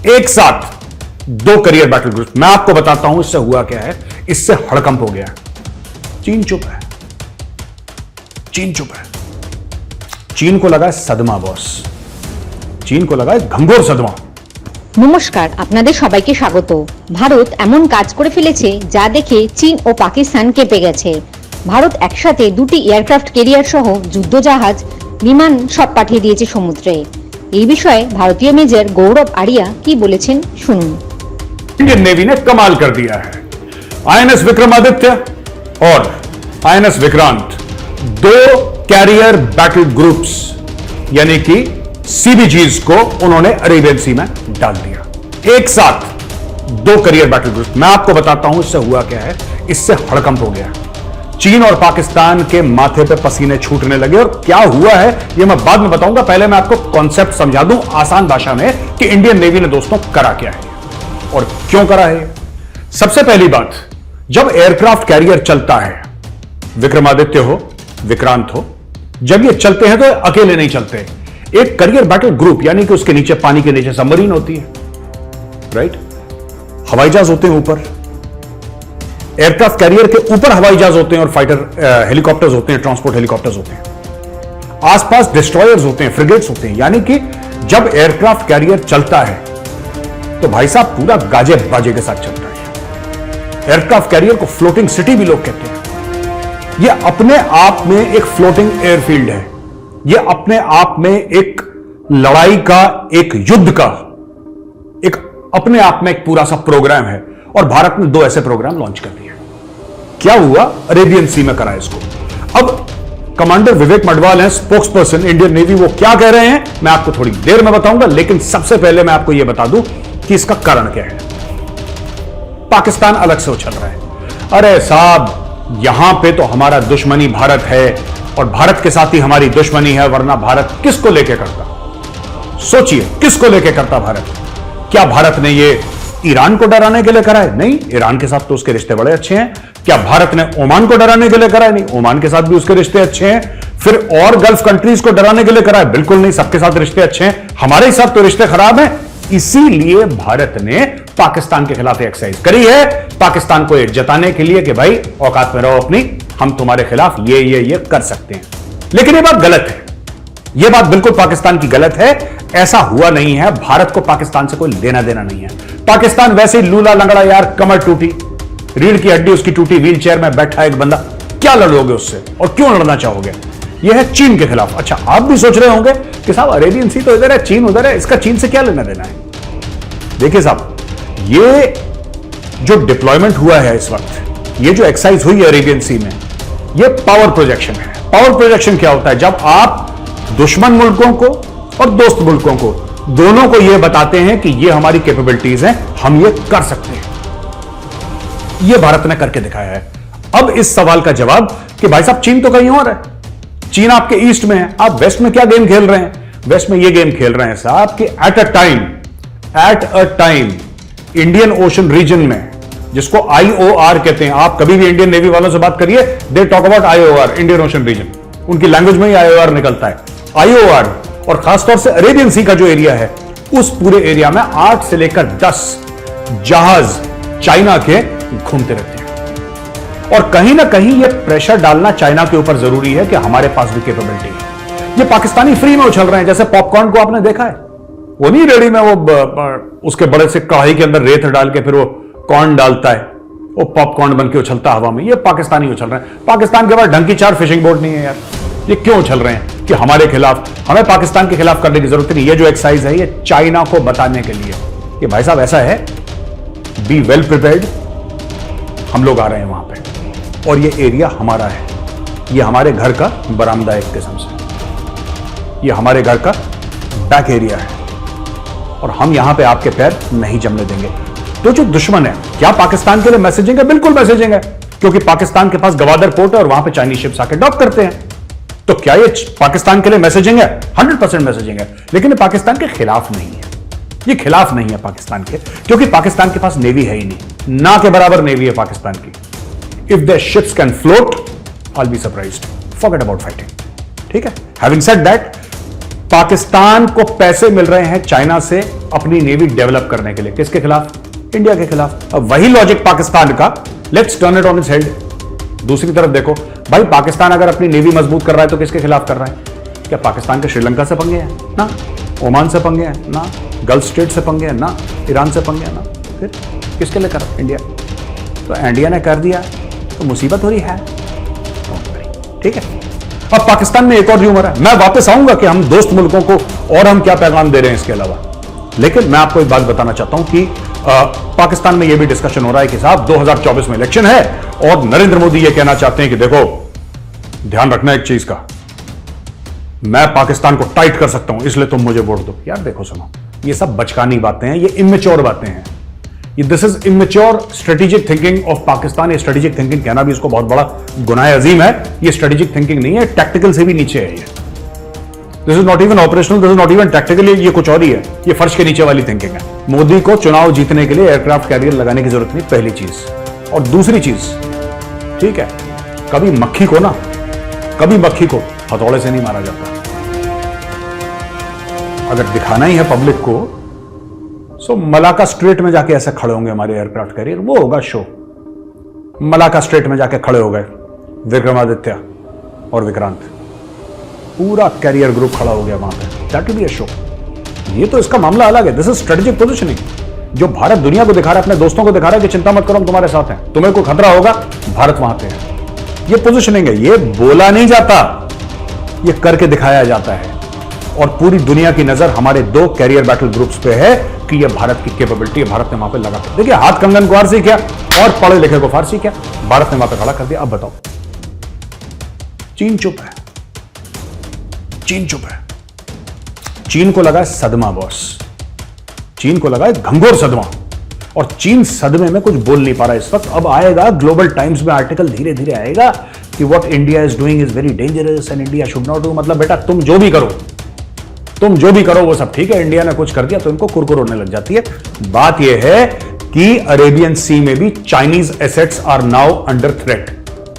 एक साथ दो करियर बैटल ग्रुप। मैं आपको बताता हूं इससे हुआ क्या है, इससे हड़कंप हो गया। चीन चुप है, चीन चुप है। चीन को लगा सदमा बॉस, चीन को लगा ঘঙ্গর सदमा। নমস্কার, আপনাদের সবাইকে স্বাগত। ভারত এমন কাজ করে ফেলেছে যা দেখে চীন ও পাকিস্তান কেঁপে গেছে। ভারত একসাথে দুটি এয়ারক্রাফট ক্যারিয়ার সহ যুদ্ধজাহাজ, বিমান সব পাঠিয়ে দিয়েছে সমুদ্রে। এই বিষয়ে ভারতীয় মেজর গৌরব আরিয়া কি বলেছেন শুনুন। इंडियन नेवी ने कमाल कर दिया है। आईएनएस विक्रमादित्य और आईएनएस विक्रांत, दो कैरियर बैटल ग्रुप्स यानी कि सीबीजीज को उन्होंने अरेबियन सी में डाल दिया। एक साथ दो करियर बैटल ग्रुप। मैं आपको बताता हूं इससे हुआ क्या है, इससे हड़कंप हो गया। चीन और पाकिस्तान के माथे पे पसीने छूटने लगे। और क्या हुआ है यह मैं बाद में बताऊंगा, पहले मैं आपको कॉन्सेप्ट समझा दूं आसान भाषा में कि इंडियन नेवी ने दोस्तों करा क्या है और क्यों करा है। सबसे पहली बात, जब एयरक्राफ्ट कैरियर चलता है, विक्रमादित्य हो, विक्रांत हो, जब ये चलते हैं तो अकेले नहीं चलते। एक करियर बैटल ग्रुप यानी कि उसके नीचे, पानी के नीचे सबमरीन होती है, राइट, हवाई जहाज होते हैं ऊपर, एयरक्राफ्ट कैरियर के ऊपर हवाई जहाज होते हैं और फाइटर हेलीकॉप्टर्स होते हैं, ट्रांसपोर्ट हेलीकॉप्टर्स होते हैं, आसपास डिस्ट्रॉयर्स होते हैं, फ्रिगेट्स होते हैं। यानी कि जब एयरक्राफ्ट कैरियर चलता है तो भाई साहब पूरा गाजे बाजे के साथ चलता है। एयरक्राफ्ट कैरियर को फ्लोटिंग सिटी भी लोग कहते हैं। यह अपने आप में एक फ्लोटिंग एयरफील्ड है, यह अपने आप में एक लड़ाई का, एक युद्ध का, एक अपने आप में एक पूरा सा प्रोग्राम है। और भारत ने दो ऐसे प्रोग्राम लॉन्च कर दिए। क्या हुआ, अरेबियन सी में करा इसको। अब कमांडर विवेक मडवाल हैं, स्पोक्स पर्सन इंडियन नेवी, वो क्या कह रहे हैं मैं आपको थोड़ी देर में बताऊंगा, लेकिन सबसे पहले मैं आपको यह बता दूं कि इसका कारण क्या है। पाकिस्तान अलग से उछल रहा है, अरे साहब यहां पे तो हमारा दुश्मनी भारत है और भारत के साथ ही हमारी दुश्मनी है, वरना भारत किसको लेके करता। सोचिए किसको लेके करता भारत। क्या भारत ने ये ईरान को डराने के लिए करा है? नहीं, ईरान के साथ तो उसके रिश्ते बड़े अच्छे हैं। क्या भारत ने ओमान को डराने के लिए करा है? नहीं, ओमान के साथ भी उसके रिश्ते अच्छे हैं। फिर और गल्फ कंट्रीज को डराने के लिए करा है? बिल्कुल नहीं, सबके साथ रिश्ते अच्छे हैं। हमारे साथ तो रिश्ते खराब हैं। इसीलिए भारत ने पाकिस्तान के खिलाफ एक्सरसाइज करी है, पाकिस्तान को जताने के लिए कि भाई औकात में रहो अपनी, हम तुम्हारे खिलाफ ये कर सकते हैं। लेकिन यह बात गलत है, यह बात बिल्कुल पाकिस्तान की गलत है। ऐसा हुआ नहीं है, भारत को पाकिस्तान से कोई लेना देना नहीं है। पाकिस्तान वैसे ही लूला लंगड़ा, यार कमर टूटी, रीढ़ की हड्डी उसकी टूटी, व्हील चेयर में बैठा एक बंदा, क्या लड़ोगे उससे और क्यों लड़ना चाहोगे। यह है चीन के खिलाफ। अच्छा, आप भी सोच रहे होंगे कि साहब अरेबियन सी तो इधर है, चीन उधर है, इसका चीन से क्या लेना देना है। देखिए साहब, ये जो डिप्लॉयमेंट हुआ है इस वक्त, ये जो एक्सरसाइज हुई है अरेबियन सी में, ये पावर प्रोजेक्शन है। पावर प्रोजेक्शन क्या होता है, जब आप दुश्मन मुल्कों को और दोस्त मुल्कों को दोनों को यह बताते हैं कि ये हमारी कैपेबिलिटीज हैं, हम ये कर सकते हैं। ये भारत ने करके दिखाया है। अब इस सवाल का जवाब कि भाई साहब चीन तो कहीं और है, चीन आपके ईस्ट में है, आप वेस्ट में क्या गेम खेल रहे हैं। वेस्ट में ये गेम खेल रहे हैं साहब कि at a time Indian Ocean region में, जिसको आईओआर कहते हैं, आप कभी भी इंडियन नेवी वालों से बात करिए, they talk about IOR, Indian Ocean region, उनकी लैंग्वेज में ही आईओआर निकलता है। आईओआर और खासतौर से अरेबियन सी का जो एरिया है, उस पूरे एरिया में 8 से लेकर 10 जहाज चाइना के घूमते रहते हैं। और कहीं ना कहीं यह प्रेशर डालना चाइना के ऊपर जरूरी है कि हमारे पास भी कैपेबिलिटी है। ये पाकिस्तानी फ्री में उछल रहे हैं, जैसे पॉपकॉर्न को आपने देखा है, वो नहीं रेडी में वो उसके बड़े से कढ़ाई के अंदर रेत डाल के फिर वो कॉर्न डालता है, वो पॉपकॉर्न बन के उछलता हवा में। ये पाकिस्तानी उछल रहे हैं। पाकिस्तान के पास ढंग की 4 फिशिंग बोट नहीं है यार। ये क्यों उछल रहे हैं कि हमारे खिलाफ, हमें पाकिस्तान के खिलाफ करने की जरूरत नहीं। ये जो एक्सरसाइज है ये चाइना को बताने के लिए, ये भाई साहब ऐसा है, बी वेल प्रिपेयर्ड, हम लोग आ रहे हैं वहां पे और ये एरिया हमारा है, ये हमारे घर का बरामदा है एक किस्म से, ये हमारे घर का बैक एरिया है और हम यहां पे आपके पैर नहीं जमने देंगे। तो जो दुश्मन है, क्या पाकिस्तान के लिए मैसेजिंग है? बिल्कुल मैसेजिंग है, क्योंकि पाकिस्तान के पास गवादर पोर्ट है और वहां पे चाइनीज शिप्स आके डॉक करते हैं। तो क्या ये पाकिस्तान के लिए मैसेजिंग है? 100% मैसेजिंग है, लेकिन ये पाकिस्तान के खिलाफ नहीं है। ये खिलाफ नहीं है पाकिस्तान के, क्योंकि पाकिस्तान के पास नेवी है ही नहीं, ना के बराबर नेवी है पाकिस्तान की। If the ships can float, I will be surprised, forget about fighting. ठीक है, हैविंग सेड दैट, पाकिस्तान को पैसे मिल रहे हैं चाइना से अपनी नेवी डेवलप करने के लिए। किसके खिलाफ? इंडिया के खिलाफ। अब वही लॉजिक पाकिस्तान का, let's turn it on its head. दूसरी तरफ देखो भाई, पाकिस्तान अगर अपनी नेवी मजबूत कर रहा है तो किसके खिलाफ कर रहा है? क्या पाकिस्तान के श्रीलंका से पंगे हैं? ना। ओमान से पंगे हैं? ना। गल्फ स्टेट से पंगे हैं? ना। ईरान से पंगे हैं? ना। फिर किसके लिए कर रहा है? इंडिया। तो इंडिया ने कर दिया तो मुसीबत हो रही है। ठीक है। अब पाकिस्तान में एक और र्यूमर है, मैं वापस आऊंगा कि हम दोस्त मुल्कों को और हम क्या पैगाम दे रहे हैं इसके अलावा, लेकिन मैं आपको एक बात बताना चाहता हूं कि पाकिस्तान में यह भी डिस्कशन हो रहा है कि साहब 2024 में इलेक्शन है और नरेंद्र मोदी यह कहना चाहते हैं कि देखो ध्यान रखना एक चीज का, मैं पाकिस्तान को टाइट कर सकता हूं इसलिए तुम मुझे वोट दो। यार देखो सुनो, ये सब बचकानी बातें हैं, ये इमेच्योर बातें हैं। This is immature strategic thinking of Pakistan. ये स्ट्रेटेजिक थिंकिंग कहना भी इसको बहुत बड़ा गुनाह अजीम है। ये स्ट्रेटेजिक थिंकिंग नहीं है, टैक्टिकल से भी नीचे है। ये this is not even operational, this is not even tactical, ये कुछ और ही है। ये फर्श के नीचे वाली थिंकिंग है। मोदी को चुनाव जीतने के लिए एयरक्राफ्ट कैरियर लगाने की जरूरत नहीं, पहली चीज। और दूसरी चीज, ठीक है, कभी मक्खी को हथौड़े से नहीं मारा जाता। अगर दिखाना ही है पब्लिक को, सो मलाका स्ट्रेट में जाके ऐसे खड़े होंगे हमारे एयरक्राफ्ट कैरियर, वो होगा शो। मलाका स्ट्रेट में जाके खड़े हो गए विक्रमादित्य और विक्रांत, पूरा कैरियर ग्रुप खड़ा हो गया वहां पे, that will be a show. ये तो इसका मामला अलग है। दिस इज स्ट्रेटेजिक पोजीशनिंग, जो भारत दुनिया को दिखा रहा है, अपने दोस्तों को दिखा रहा है कि चिंता मत करो हम तुम्हारे साथ हैं, तुम्हें कोई खतरा होगा भारत वहां पे है। ये पोजीशनिंग है, ये बोला नहीं जाता, ये करके दिखाया जाता है। और पूरी दुनिया की नजर हमारे 2 कैरियर बैटल ग्रुप्स पे है कि ये भारत की कैपेबिलिटी है। भारत ने वहां पे लगा, देखिए हाथ कंगन को फारसी क्या और पढ़े लिखे को फारसी क्या, भारत ने वहां पे खड़ा कर दिया। अब बताओ, चीन चुप है, चीन चुप है। चीन को लगा सदमा बॉस, चीन को लगा घंघोर सदमा, और चीन सदमे में कुछ बोल नहीं पा रहा इस वक्त। अब आएगा ग्लोबल टाइम्स में आर्टिकल, धीरे धीरे आएगा कि what India is doing is very dangerous and India should not do. मतलब बेटा तुम जो भी करो वो सब ठीक है, इंडिया ने कुछ कर दिया तो इनको कुरकुर होने लग जाती है। बात यह है कि अरेबियन सी में भी Chinese assets are now under threat.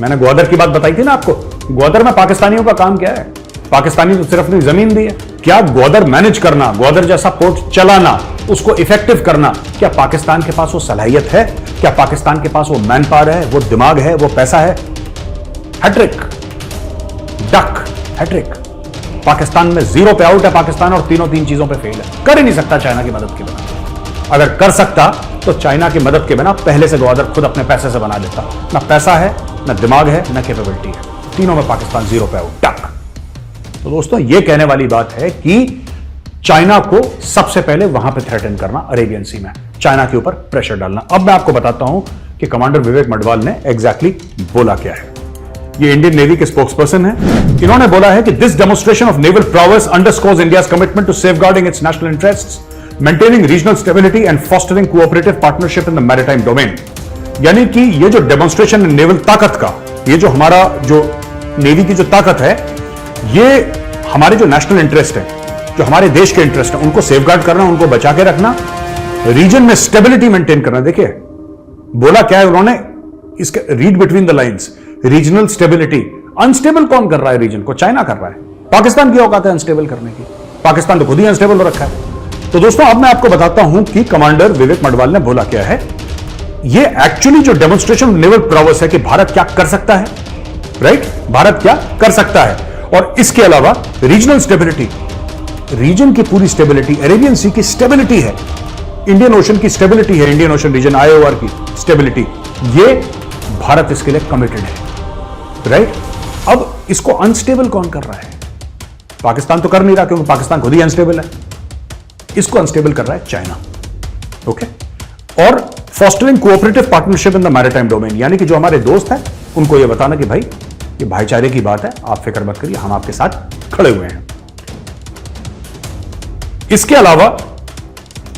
मैंने ग्वादर की बात बताई थी ना आपको, ग्वादर में पाकिस्तानियों का काम क्या है? पाकिस्तानी तो सिर्फ अपनी जमीन दी है। क्या ग्वादर मैनेज करना, ग्वादर जैसा पोर्ट चलाना, उसको इफेक्टिव करना, क्या पाकिस्तान के पास वो सलाहियत है? क्या पाकिस्तान के पास वो मैन पावर है, वो दिमाग है, वो पैसा है? Hat trick, duck, hat trick. पाकिस्तान में 0 पे आउट है पाकिस्तान, और तीन चीजों पे फेल है। कर ही नहीं सकता चाइना की मदद के बिना। अगर कर सकता तो चाइना की मदद के बिना पहले से ग्वादर खुद अपने पैसे से बना लेता। ना पैसा है, ना दिमाग है, ना कैपेबिलिटी है। तीनों में पाकिस्तान 0 पे आउट, टक। तो दोस्तों ये कहने वाली बात है कि चाइना को सबसे पहले वहां पे थ्रेटन करना, अरेबियन सी में चाइना के ऊपर प्रेशर डालना। अब मैं आपको बताता हूं कि कमांडर विवेक मडवाल ने एग्जैक्टली बोला क्या है। ये इंडियन नेवी के स्पोक्सपर्सन है। इन्होंने बोला है कि this demonstration of naval prowess underscores India's commitment to safeguarding its national interests, maintaining regional stability and fostering cooperative partnership in the maritime domain। यानी कि ये जो डेमोन्स्ट्रेशन है नेवल ताकत का, ये जो हमारा जो नेवी की जो ताकत है, ये हमारे जो नेशनल इंटरेस्ट है, जो हमारे देश के इंटरेस्ट है, उनको सेफगार्ड करना, उनको बचा के रखना, रीजन में स्टेबिलिटी मेंटेन करना। देखिए बोला क्या है उन्होंने, इसके read between the lines, regional stability. Unstable कौन कर रहा है रीजन को? चाइना कर रहा है। पाकिस्तान की औकात है अनस्टेबल करने की? पाकिस्तान तो खुद ही अनस्टेबल हो रखा है। तो दोस्तों अब मैं आपको बताता हूं कि कमांडर विवेक मडवाल ने बोला क्या है। ये एक्चुअली जो डेमोन्स्ट्रेशन नेवल प्रॉवस है कि भारत क्या कर सकता है, राइट? भारत क्या कर सकता है, और इसके अलावा रीजनल स्टेबिलिटी, रीजन की पूरी स्टेबिलिटी, अरेबियन सी की स्टेबिलिटी है, इंडियन ओशन की स्टेबिलिटी है, इंडियन ओशन रीजन IOR की स्टेबिलिटी, ये भारत इसके लिए कमिटेड है, राइट? अब इसको अनस्टेबल कौन कर रहा है? पाकिस्तान तो कर नहीं रहा क्योंकि पाकिस्तान खुद ही अनस्टेबल है। इसको अनस्टेबल कर रहा है चाइना, ओके? और fostering cooperative partnership in the maritime domain, यानी कि जो हमारे दोस्त हैं उनको यह बताना कि भाई ये भाईचारे की बात है, आप फिक्र मत करिए, हम आपके साथ खड़े हुए हैं। इसके अलावा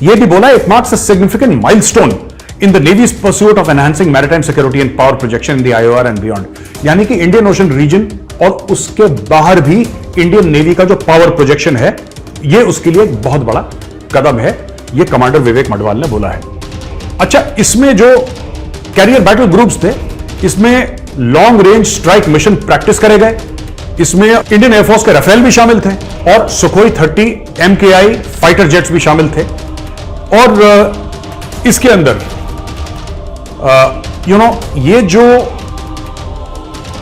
यह भी बोला, it marks a significant milestone in the Navy's pursuit of enhancing maritime security and power projection in the IOR and beyond। यानी कि इंडियन ओशन रीजन और उसके बाहर भी इंडियन नेवी का जो पावर प्रोजेक्शन है, ये उसके लिए एक बहुत बड़ा कदम है, ये कमांडर विवेक मडवाल ने बोला है। अच्छा, इसमें जो कैरियर बैटल ग्रुप्स थे, इसमें long range strike mission practice करे गए, इसमें इंडियन एयरफोर्स के राफेल भी शामिल थे और सुखोई 30 MKI फाइटर जेट्स भी शामिल थे। और इसके अंदर ये जो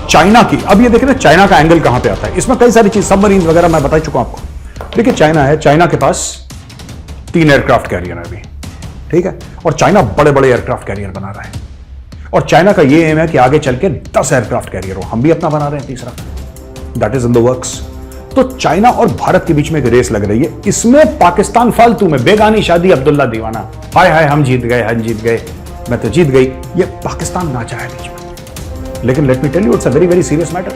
चाइना की, अब ये देखें ना चाइना का एंगल कहां पे आता है, इसमें कई सारी चीज सबमरीन वगैरह मैं बता चुका हूं आपको। देखिए चाइना है, चाइना के पास 3 एयरक्राफ्ट कैरियर है अभी, ठीक है, और चाइना बड़े बड़े एयरक्राफ्ट कैरियर बना रहा है और चाइना का ये एम है कि आगे चल के 10 एयरक्राफ्ट कैरियर हो। हम भी अपना बना रहे हैं तीसरा, that is in the works. तो चाइना और भारत के बीच में एक रेस लग रही है, इसमें पाकिस्तान फालतू में बेगानी शादी अब्दुल्ला दीवाना, हाय हाय हम जीत गए, मैं तो जीत गई, ये पाकिस्तान नाचा है बीच में। लेकिन let me tell you, it's a very very serious matter.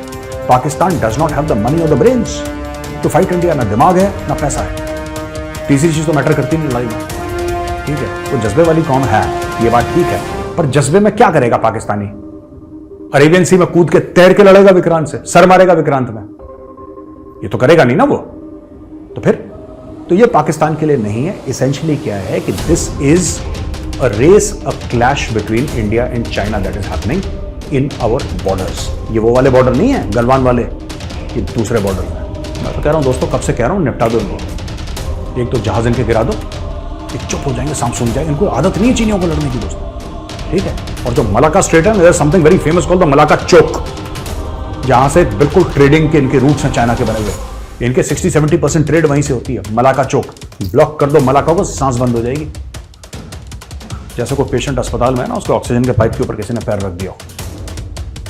Pakistan does not have the money और the brains to fight India. ना दिमाग है ना पैसा है। तीसरी चीज तो मैटर करती नहीं लड़ाई में, ठीक है। वो जज्बे वाली कौन है, ये बात ठीक है, पर जज्बे में क्या करेगा पाकिस्तानी? अरेबियन सी में कूद के तैर के लड़ेगा विक्रांत से, सर मारेगा विक्रांत में? ये तो करेगा नहीं ना वो। तो फिर तो ये पाकिस्तान के लिए नहीं है। इसेंशियली क्या है कि this is a race, a clash between India and China that is happening in our borders. ये वो वाले बॉर्डर नहीं है गलवान वाले, ये दूसरे बॉर्डर में। मैं तो कह रहा हूं दोस्तों, कब से कह रहा हूं, निपटा दो इनको। एक तो जहाज इनके गिरा दो, ये चुप हो जाएंगे, सांप सुन जाएंगे। इनको आदत नहीं है चीनियों को लड़ने की दोस्तों, ठीक है। और जो मलाका स्ट्रेट है, there is something very famous called the Malacca choke, जहां से बिल्कुल ट्रेडिंग के इनके रूट्स हैं चाइना के बने हुए। इनके 60-70% ट्रेड वहीं से होती है। मलाका चोक ब्लॉक कर दो मलाका को, सांस बंद हो जाएगी। जैसे कोई पेशेंट अस्पताल में है ना, उसके ऑक्सीजन के पाइप के ऊपर किसी ने पैर रख दिया,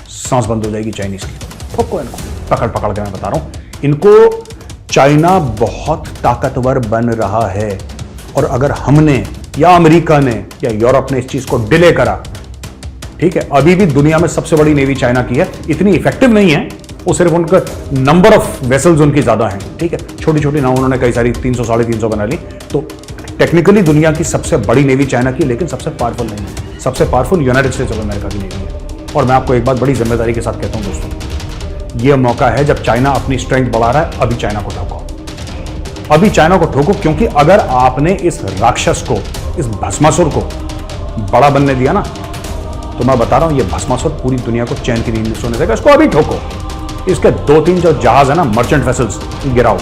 सांस बंद हो जाएगी चाइनीज की। ठोको इनको, पकड़ के मैं बता रहा हूं। इनको चाइना बहुत ताकतवर बन रहा है, और अगर हमने या अमेरिका ने या यूरोप ने इस चीज को डिले करा, ठीक है, अभी भी दुनिया में सबसे बड़ी नेवी चाइना की है। इतनी इफेक्टिव नहीं है, वो सिर्फ उनका नंबर ऑफ वेसल्स उनकी ज्यादा हैं, ठीक है। छोटी छोटी नाव उन्होंने कई सारी 300-350 बना ली। तो टेक्निकली दुनिया की सबसे बड़ी नेवी चाइना की, लेकिन सबसे पावरफुल नहीं है। सबसे powerful United states of America की नेवी है। और मैं आपको एक बात बड़ी जिम्मेदारी के साथ कहता हूं दोस्तों, यह मौका है जब चाइना अपनी स्ट्रेंथ बढ़ा रहा है। अभी चाइना को ठोको, अभी चाइना को ठोको, क्योंकि अगर आपने इस राक्षस को, इस भस्मासुर को बड़ा बनने दिया ना, तो मैं बता रहा हूं, यह भस्मासुर पूरी दुनिया को चैन की नींद में सोने देगा। इसको अभी ठोको। इसके 2-3 जो जहाज है ना, मर्चेंट वेसल्स, गिराओ,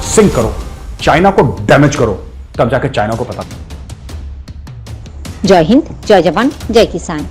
सिंक करो, चाइना को डैमेज करो, तब जाके चाइना को पता। जय हिंद, जय जवान, जय किसान।